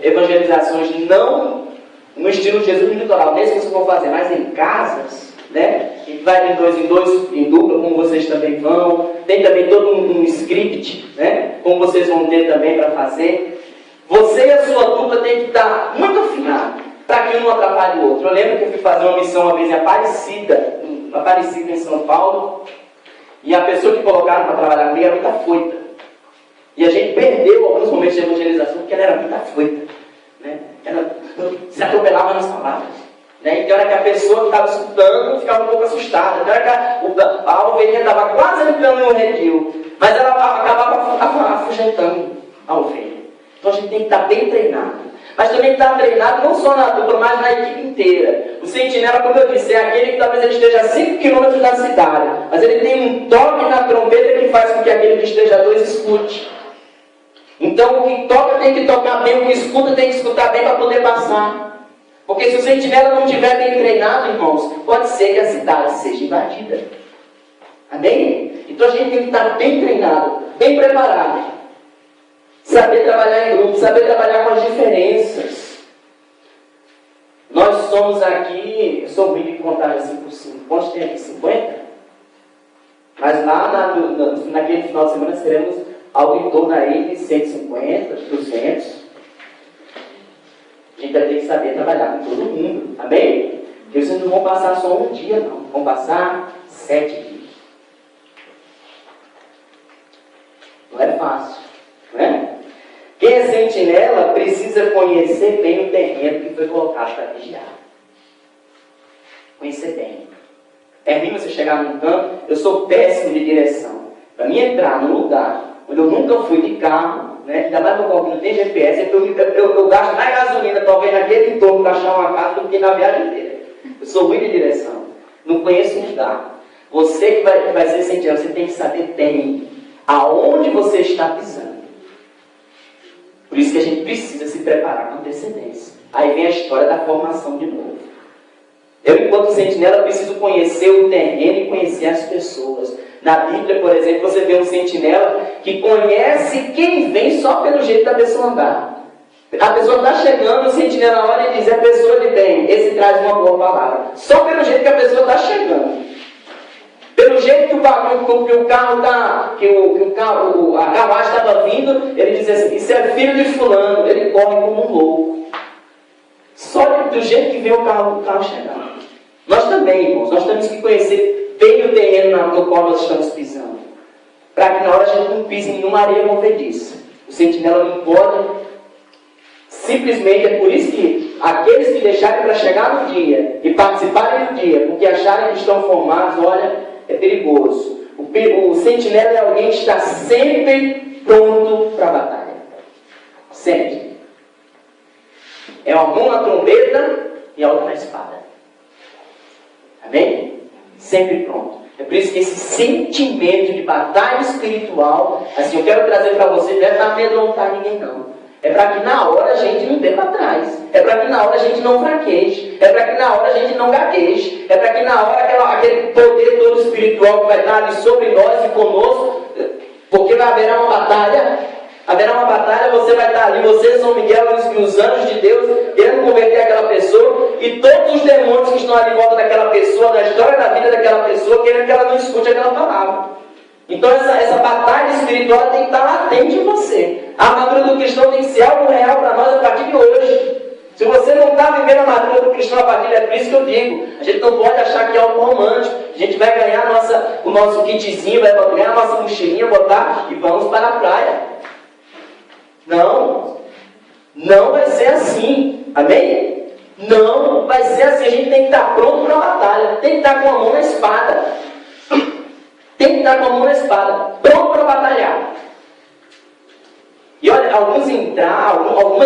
evangelizações, não no estilo Jesus no litoral, nem se vocês vão fazer, mas em casas. Né? E vai de 2 em 2, em dupla, como vocês também vão. Tem também todo um script, né? Como vocês vão ter também para fazer. Você e a sua dupla tem que estar muito afinado, para que um não atrapalhe o outro. Eu lembro que eu fui fazer uma missão uma vez em Aparecida em São Paulo, e a pessoa que colocaram para trabalhar comigo era muito afoita. E a gente perdeu alguns momentos de evangelização porque ela era muito afoita, né? Ela se atropelava nas palavras. Né? Então era que a pessoa que estava escutando ficava um pouco assustada. Então era que a ovelhinha estava quase entrando no redil, mas ela acabava afugentando a ovelha. Então a gente tem que estar bem treinado. Mas também estar treinado não só na dupla, mas na equipe inteira. O sentinela, como eu disse, é aquele que talvez ele esteja a 5 km da cidade, mas ele tem um toque na trombeta que faz com que aquele que esteja a 2 escute. Então o que toca tem que tocar bem, o que escuta tem que escutar bem para poder passar. Porque se o sentinela não estiver bem treinado, irmãos, pode ser que a cidade seja invadida. Amém? Então a gente tem que estar bem treinado, bem preparado. Saber trabalhar em grupo, saber trabalhar com as diferenças. Nós somos aqui, eu sou ruim de contar assim por cima. Quantos tem aqui? 50? Mas lá naquele final de semana seremos algo em torno aí de 150, 200. A gente vai ter que saber trabalhar com todo mundo, amém? Porque vocês não vão passar só um dia, não. Vão passar 7 dias. Não é fácil, não é? Quem é sentinela precisa conhecer bem o terreno que foi colocado para vigiar. Conhecer bem. É ruim você chegar num campo, eu sou péssimo de direção. Para mim entrar num lugar onde eu nunca fui de carro, né? Ainda mais no carro que não tem GPS, eu gasto mais gasolina, talvez naquele entorno para achar uma casa do que na viagem inteira. Eu sou ruim de direção. Não conheço um lugar. Você que vai ser sentinela, você tem que saber bem aonde você está pisando. Por isso que a gente precisa se preparar com antecedência. Aí vem a história da formação de novo. Eu, enquanto sentinela, preciso conhecer o terreno e conhecer as pessoas. Na Bíblia, por exemplo, você vê um sentinela que conhece quem vem só pelo jeito da pessoa andar. A pessoa está chegando, o sentinela olha e diz, é pessoa de bem, esse traz uma boa palavra. Só pelo jeito que a pessoa está chegando. Pelo jeito que o carro está, a carruagem estava vindo, ele diz assim, isso é filho de fulano, ele corre como um louco. Só do jeito que vê o carro chegando. Nós também, irmãos, nós temos que conhecer bem o terreno no qual nós estamos pisando. Para que na hora a gente não pise em nenhuma areia movediça. O sentinela não pode, simplesmente, é por isso que aqueles que deixarem para chegar no dia e participarem do dia, porque acharem que estão formados, olha, é perigoso. O sentinela é alguém que está sempre pronto para a batalha. Sempre. É uma mão na trombeta e a outra na espada. Amém? Sempre pronto. É por isso que esse sentimento de batalha espiritual, assim, eu quero trazer para você, não é para amedrontar ninguém, não. É para que na hora a gente não dê para trás. É para que na hora a gente não fraqueje. É para que na hora a gente não gagueje. É para que na hora aquele poder todo espiritual que vai estar ali sobre nós e conosco, porque vai haver uma batalha. Haverá uma batalha, você vai estar ali, você, São Miguel e os anjos de Deus, querendo converter aquela pessoa, e todos os demônios que estão ali em volta daquela pessoa, na história da vida daquela pessoa, querendo que ela não escute aquela palavra. Então essa batalha espiritual tem que estar latente em você. A armadura do cristão tem que ser algo real para nós a partir de hoje. Se você não está vivendo a armadura do cristão a partir de hoje, é por isso que eu digo, a gente não pode achar que é algo romântico. A gente vai ganhar o nosso kitzinho, vai ganhar a nossa mochilinha, botar e vamos para a praia. Não. Não vai ser assim. Amém? Não vai ser assim. A gente tem que estar pronto para a batalha. Tem que estar com a mão na espada. Tem que estar com a mão na espada. Pronto para batalhar. E olha, algumas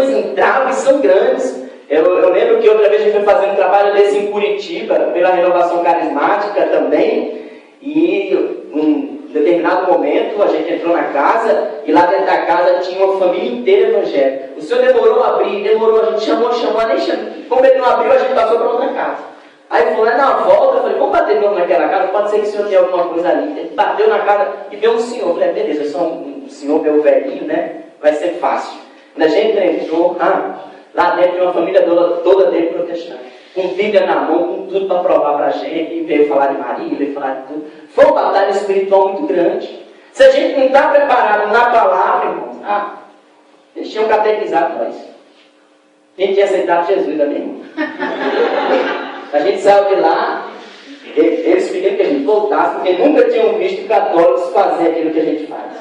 entraves são grandes. Eu lembro que outra vez a gente foi fazer um trabalho desse em Curitiba, pela Renovação Carismática também. E um determinado momento a gente entrou na casa e lá dentro da casa tinha uma família inteira evangélica. O senhor demorou a abrir, a gente chamou, nem chamou. Como ele não abriu, a gente passou para outra casa. Aí falou, na volta, eu falei, vamos bater de novo naquela casa, pode ser que o senhor tenha alguma coisa ali. Ele bateu na casa e viu um senhor. Eu falei, beleza, é só um senhor meu velhinho, né? Vai ser fácil. Quando a gente entrou, lá dentro tinha uma família toda dele protestante. Com Bíblia na mão, com tudo para provar para a gente, e veio falar de Maria, veio falar de tudo. Foi uma batalha espiritual muito grande. Se a gente não está preparado na palavra, irmãos, eles tinham catequizado nós. A gente tinha aceitado Jesus, amém? A gente saiu de lá, eles pediram que a gente voltasse, porque nunca tinham visto católicos fazer aquilo que a gente faz.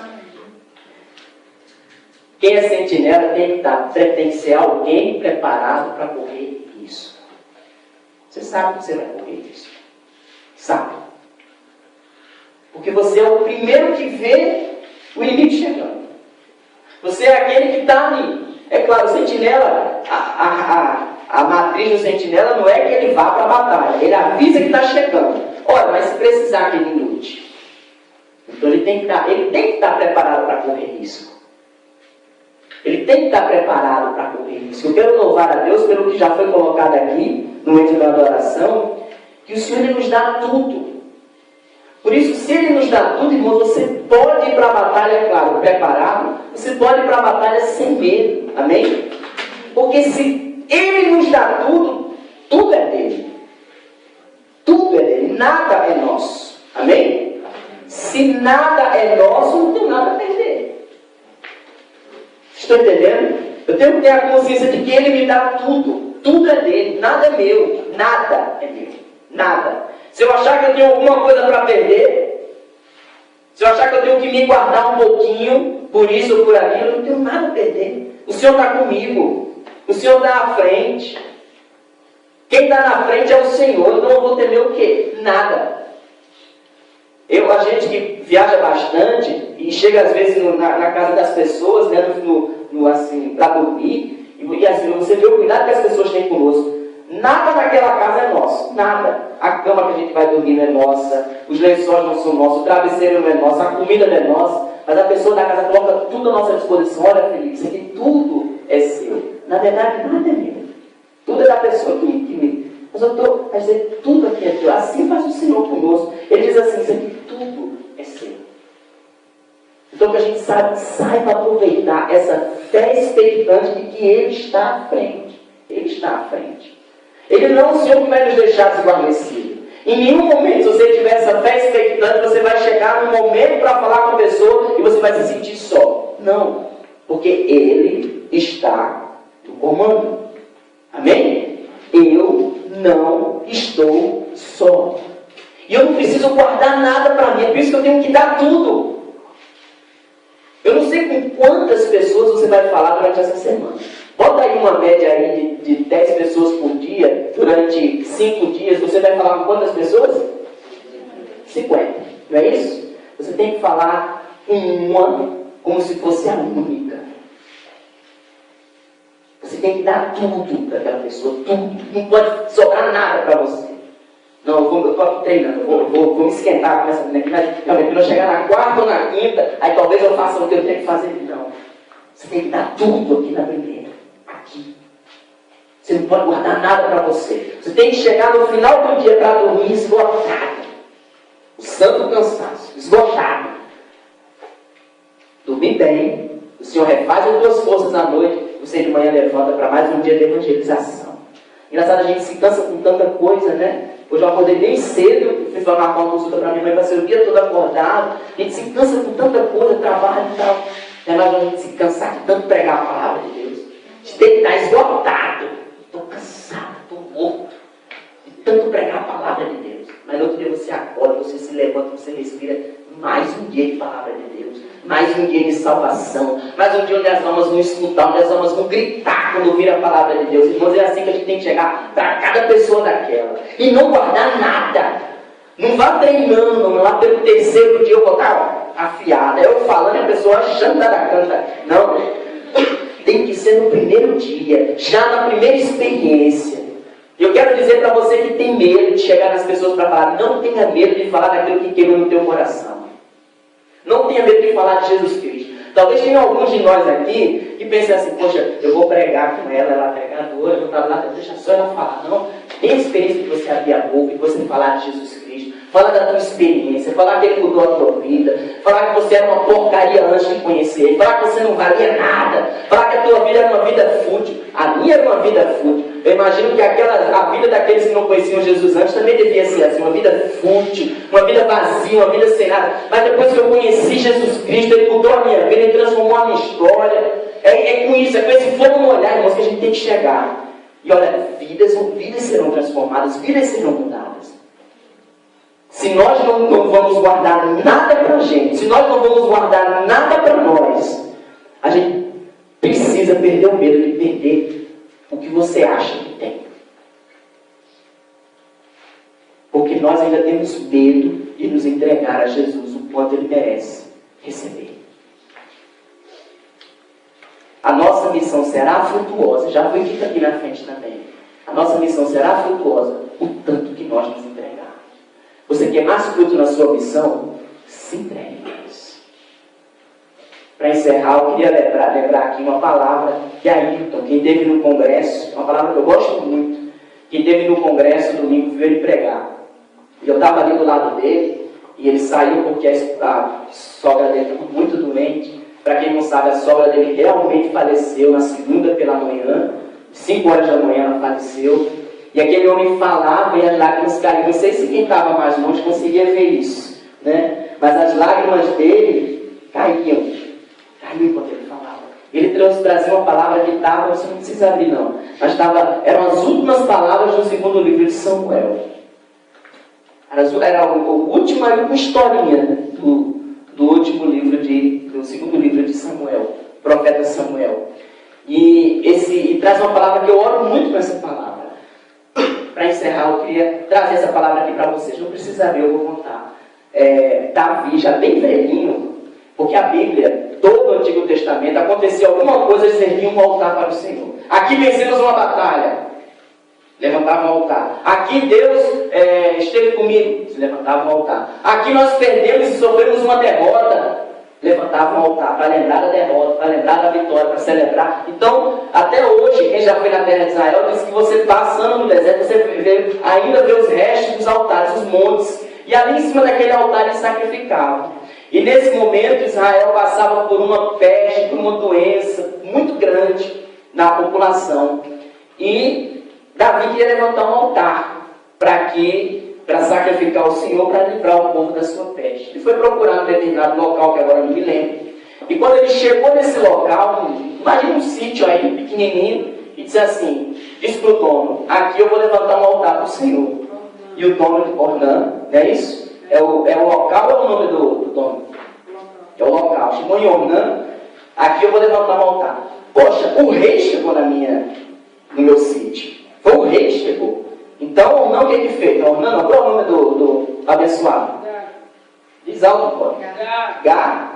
Quem é sentinela tem que ser alguém preparado para correr isso. Você sabe que você vai correr isso. Sabe. Porque você é o primeiro que vê o inimigo chegando. Você é aquele que está ali. É claro, o sentinela, a matriz do sentinela não é que ele vá para a batalha. Ele avisa que está chegando. Olha, mas se precisar que ele lute. Então ele tem que estar preparado para correr risco. Ele tem que estar preparado para correr risco. Eu quero louvar a Deus pelo que já foi colocado aqui, no meio da adoração, que o Senhor nos dá tudo. Por isso, se Ele nos dá tudo, irmãos, você pode ir para a batalha, claro, preparado. Você pode ir para a batalha sem medo. Amém? Porque se Ele nos dá tudo, tudo é dele. Tudo é dele. Nada é nosso. Amém? Se nada é nosso, não tem nada a perder. Estão entendendo? Eu tenho que ter a consciência de que Ele me dá tudo. Tudo é dele. Nada é meu. Nada é meu. Nada. Se eu achar que eu tenho alguma coisa para perder, se eu achar que eu tenho que me guardar um pouquinho, por isso ou por aquilo, eu não tenho nada a perder. O Senhor está comigo. O Senhor está à frente. Quem está na frente é o Senhor. Então eu vou temer o quê? Nada. A gente que viaja bastante e chega às vezes na casa das pessoas, né, assim, para dormir, e assim, você vê o cuidado que as pessoas têm conosco. Nada naquela casa é nosso, nada. A cama que a gente vai dormir não é nossa, os lençóis não são nossos, o travesseiro não é nosso, a comida não é nossa, mas a pessoa da casa coloca tudo à nossa disposição. Olha, Felipe, isso aqui tudo é seu. Na verdade, nada é meu. Tudo é da pessoa que me. Mas eu estou a dizer, tudo aqui é teu. Assim faz o Senhor conosco. Ele diz assim, isso aqui tudo é seu. Então que a gente saiba aproveitar essa fé expectante de que Ele está à frente. Ele está à frente. Ele não é o Senhor que vai nos deixar desguarnecidos. Em nenhum momento, se você tiver essa fé expectante, você vai chegar num momento para falar com a pessoa e você vai se sentir só. Não. Porque Ele está no comando. Amém? Eu não estou só. E eu não preciso guardar nada para mim. É por isso que eu tenho que dar tudo. Eu não sei com quantas pessoas você vai falar durante essa semana. Bota aí uma média aí de 10 pessoas por dia, durante 5 dias. Você vai falar com quantas pessoas? 50. Não é isso? Você tem que falar uma como se fosse a única. Você tem que dar tudo para aquela pessoa, tudo. Não pode sobrar nada para você. Não, eu estou aqui treinando, vou me esquentar com essa menina aqui, mas realmente quando eu chegar na quarta ou na quinta, aí talvez eu faça o que eu tenho que fazer. Não. Você tem que dar tudo aqui na primeira. Aqui. Você não pode guardar nada para você. Você tem que chegar no final do dia para dormir esgotado. O santo cansaço, esgotado. Dormir bem, o Senhor refaz as tuas forças à noite, você de manhã levanta para mais um dia de evangelização. Engraçado, a gente se cansa com tanta coisa, né? Hoje eu acordei bem cedo, fui marcar uma consulta para minha mãe, passei o dia todo acordado. A gente se cansa com tanta coisa, trabalho e tal. Mas a gente se cansar de tanto pregar a palavra de Deus. A gente tem que estar esgotado. Estou cansado, estou morto de tanto pregar a palavra de Deus. Mas no outro dia você acorda, você se levanta, você respira. Mais um dia de palavra de Deus. Mais um dia de salvação. Mais um dia onde as almas vão escutar, onde as almas vão gritar quando ouvir a palavra de Deus. Irmãos, é assim que a gente tem que chegar para cada pessoa daquela. E não guardar nada. Não vá treinando, não lá pelo terceiro dia eu vou estar afiada. Eu falando e a pessoa achando da canta. Não. Tem que ser no primeiro dia. Já na primeira experiência. Eu quero dizer para você que tem medo de chegar nas pessoas para falar. Não tenha medo de falar daquilo que queima no teu coração. Não tenha medo de falar de Jesus Cristo. Talvez tenha alguns de nós aqui que pensem assim, poxa, eu vou pregar com ela é pregadora, eu vou estar lá, deixa só ela falar. Não, tem a experiência de você abrir a boca e você falar de Jesus Cristo. Falar da tua experiência, falar que Ele mudou a tua vida, falar que você era uma porcaria antes de conhecer Ele, falar que você não valia nada, falar que a tua vida era uma vida fútil. A minha era uma vida fútil. Eu imagino que a vida daqueles que não conheciam Jesus antes também devia ser assim, uma vida fútil, uma vida vazia, uma vida sem nada. Mas depois que eu conheci Jesus Cristo, Ele mudou a minha vida, Ele transformou a minha história. É com isso, é com esse fogo no olhar, irmãos, que a gente tem que chegar. E olha, vidas serão transformadas, vidas serão mudadas. Se nós não vamos guardar nada para a gente, se nós não vamos guardar nada para nós, a gente precisa perder o medo de perder o que você acha que tem. Porque nós ainda temos medo de nos entregar a Jesus o quanto Ele merece receber. A nossa missão será frutuosa, já foi dito aqui na frente também. A nossa missão será frutuosa o tanto que nós nos entregarmos. Você quer mais fruto na sua missão? Se entregue mais. Para encerrar, eu queria lembrar aqui uma palavra que a Ayrton, quem esteve no congresso, uma palavra que eu gosto muito, quem esteve no congresso domingo veio ele pregar. E eu estava ali do lado dele, E ele saiu porque a sogra dele estava muito doente. Para quem não sabe, a sogra dele realmente faleceu na segunda pela manhã. 5 horas da manhã ela faleceu. E aquele homem falava e as lágrimas caíam. Não sei se quem estava mais longe conseguia ver isso, né? Mas as lágrimas dele caíam. Caíam quando ele falava. Ele trazia uma palavra que estava, você não precisa abrir não, mas eram as últimas palavras do segundo livro de Samuel. Era a última historinha do último livro do segundo livro de Samuel, profeta Samuel. E traz uma palavra que eu oro muito com essa palavra. Para encerrar, eu queria trazer essa palavra aqui para vocês. Não precisa ver, eu vou contar. Davi, já bem velhinho, porque a Bíblia, todo o Antigo Testamento, acontecia alguma coisa, eles erguiam um altar para o Senhor. Aqui vencemos uma batalha, levantavam um altar. Aqui Deus esteve comigo, se levantava um altar. Aqui nós perdemos e sofremos uma derrota, levantava um altar para lembrar da derrota, para lembrar da vitória, para celebrar. Então, até hoje, quem já foi na terra de Israel diz que você passando no deserto, você ainda vê os restos dos altares, os montes, e ali em cima daquele altar eles sacrificavam. E nesse momento Israel passava por uma peste, por uma doença muito grande na população. E Davi queria levantar um altar para sacrificar o Senhor, para livrar o povo da sua peste. Ele foi procurar um determinado local, que agora não me lembro. E quando ele chegou nesse local, imagina um sítio aí, pequenininho, e disse assim, disse para o dono, aqui eu vou levantar um altar para o Senhor. E o dono, Ornã, não é isso? É o local ou é o nome do dono? É o local. Chegou em Ornã, aqui eu vou levantar um altar. Poxa, o rei chegou no meu sítio. Foi o rei que chegou. Então, Ornã, o que ele fez? Ornã, não, qual é o nome do abençoado? Diz alto, pode. Gado?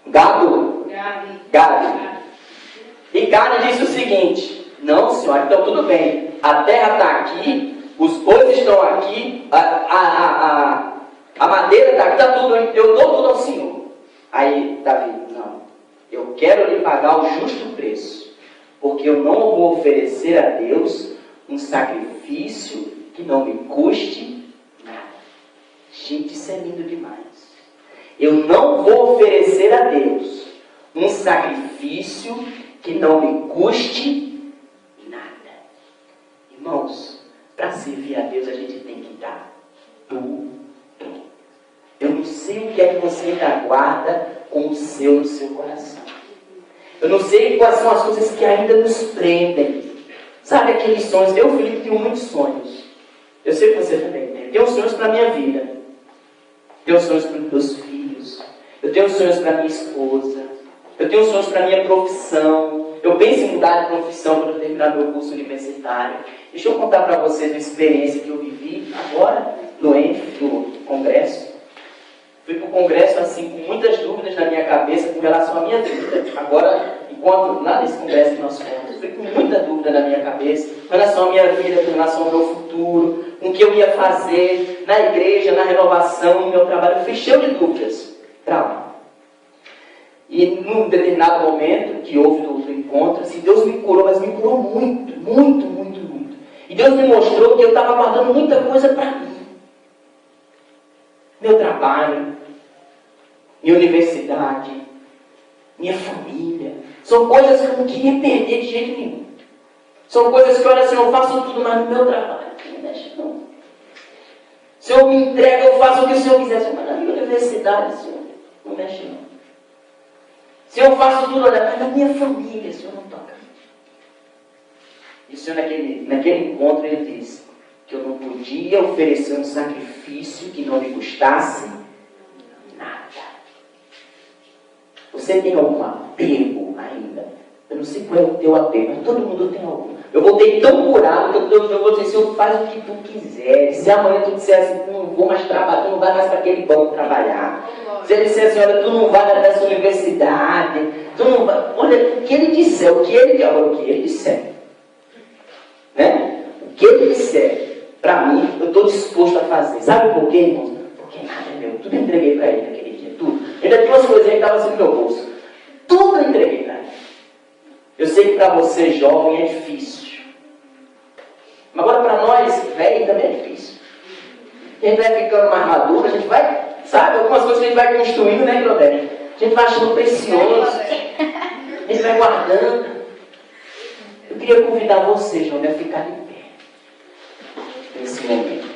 Gado. E Gado disse o seguinte, não, senhora, então tudo bem. A terra está aqui, os bois estão aqui, a madeira está aqui, está tudo, eu dou tudo ao Senhor. Aí, Davi, não, eu quero lhe pagar o justo preço, porque eu não vou oferecer a Deus um sacrifício que não me custe nada. Gente, isso é lindo demais. Eu não vou oferecer a Deus um sacrifício que não me custe nada. Irmãos, para servir a Deus a gente tem que dar tudo. Eu não sei o que é que você ainda guarda com o seu no seu coração. Eu não sei quais são as coisas que ainda nos prendem. Sabe aqueles sonhos? Eu, Felipe, tenho muitos sonhos. Eu sei que você também tem. Tenho sonhos para a minha vida. Tenho sonhos para os meus filhos. Eu tenho sonhos para a minha esposa. Eu tenho sonhos para a minha profissão. Eu penso em mudar de profissão quando eu terminar meu curso universitário. Deixa eu contar para vocês uma experiência que eu vivi agora no ENF, no congresso. Fui para o congresso assim, com muitas dúvidas na minha cabeça com relação à minha vida. Agora, enquanto lá nesse congresso que nós fomos, fui com muita dúvida na minha cabeça com relação à minha vida, com relação ao meu futuro, com o que eu ia fazer na igreja, na renovação, no meu trabalho. Eu fui cheio de dúvidas para lá. E num determinado momento que houve do encontro, assim, Deus me curou, mas me curou muito, muito, muito, muito. E Deus me mostrou que eu estava guardando muita coisa para mim. Meu trabalho, minha universidade, minha família. São coisas que eu não queria perder de jeito nenhum. São coisas que, olha, Senhor, eu faço tudo, mas no meu trabalho não me deixa não. Senhor, me entrega, eu faço o que o Senhor quiser. Senhor, mas na minha universidade, Senhor, não mexe não. Senhor, eu faço tudo, olha, mas na minha família, Senhor, não toca. E o Senhor, naquele encontro, Ele disse que eu não podia oferecer um sacrifício que não me custasse nada. Você tem algum apego ainda? Eu não sei qual é o teu apego, mas todo mundo tem algum. Eu voltei tão curado que eu vou dizer, Senhor, faz o que tu quiser. Se amanhã tu disser assim, tu não vou mais trabalhar, tu não vai mais para aquele banco trabalhar. Se ele disser assim, olha, tu não vai mais nessa universidade, tu não vai. Olha, o que ele disser, o que ele disser. Né? O que ele disser. Para mim, eu estou disposto a fazer. Sabe por quê, irmãos? Porque nada é meu. Tudo eu entreguei para ele naquele dia. Tudo. Ainda tinha umas coisinhas que estavam assim no meu bolso. Tudo eu entreguei para ele. Eu sei que para você, jovem, é difícil. Mas agora para nós, velho, também é difícil. A gente vai ficando mais maduro, a gente vai, sabe, algumas coisas que a gente vai construindo, né, Claudete? A gente vai achando precioso, a gente vai guardando. Eu queria convidar você, jovem, a ficar de pé nesse momento.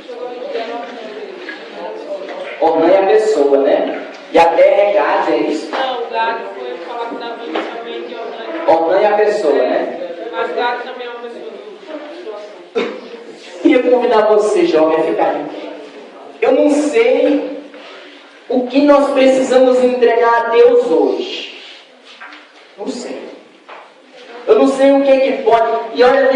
Ornai a pessoa, né? E a terra é gado, é isso? Não, o gado foi falar que dava inicialmente Ornai a pessoa, né? Mas gado também é uma pessoa do Queria convidar você, jovem, a ficar de pé. Eu não sei o que nós precisamos entregar a Deus hoje. Não sei. Eu não sei o que é que pode. E olha,